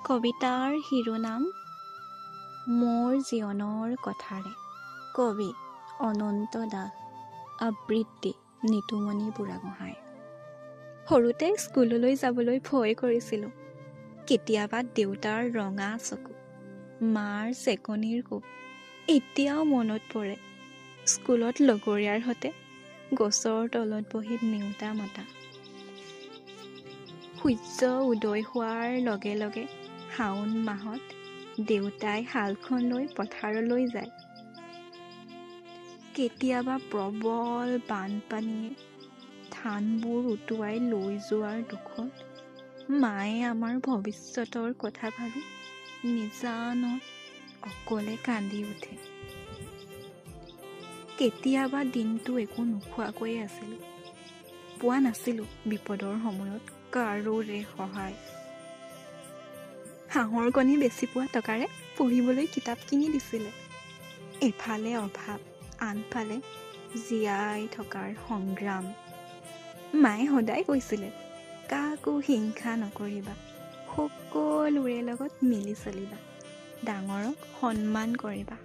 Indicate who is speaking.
Speaker 1: কবিতাৰ শিৰোনাম মোৰ জীৱনৰ কথাৰে। কবি অনন্ত দাস, আবৃত্তি নিতুমণি বুঢ়াগোহাঁই। সৰুতে স্কুললৈ যাবলৈ ভয় কৰিছিলোঁ। কেতিয়াবা দেউতাৰ ৰঙা চকু, মাৰ চেকনিৰ কোব এতিয়াও মনত পৰে। স্কুলত লগৰীয়াৰ সৈতে গছৰ তলত বহি নেওতা মতা। সূৰ্য উদয় হোৱাৰ লগে লগে শাওণ মাহত দেউতাই শালখন লৈ পথাৰলৈ যায়। কেতিয়াবা প্ৰবল বানপানীয়ে ধানবোৰ উটুৱাই লৈ যোৱাৰ দুখত মায়ে আমাৰ ভৱিষ্যতৰ কথা ভাবি নিজানত অকলে কান্দি উঠে। কেতিয়াবা দিনটো একো নোখোৱাকৈয়ে আছিলোঁ। পোৱা নাছিলোঁ বিপদৰ সময়ত কাৰোৰে সহায়। হাঁহৰ কণী বেচি পোৱা টকাৰে পঢ়িবলৈ কিতাপ কিনি দিছিলে। এফালে অভাৱ, আনফালে জীয়াই থকাৰ সংগ্ৰাম। মায়ে সদায় কৈছিলে, কাকো হিংসা নকৰিবা, সকলোৰে লগত মিলি চলিবা, ডাঙৰক সন্মান কৰিবা।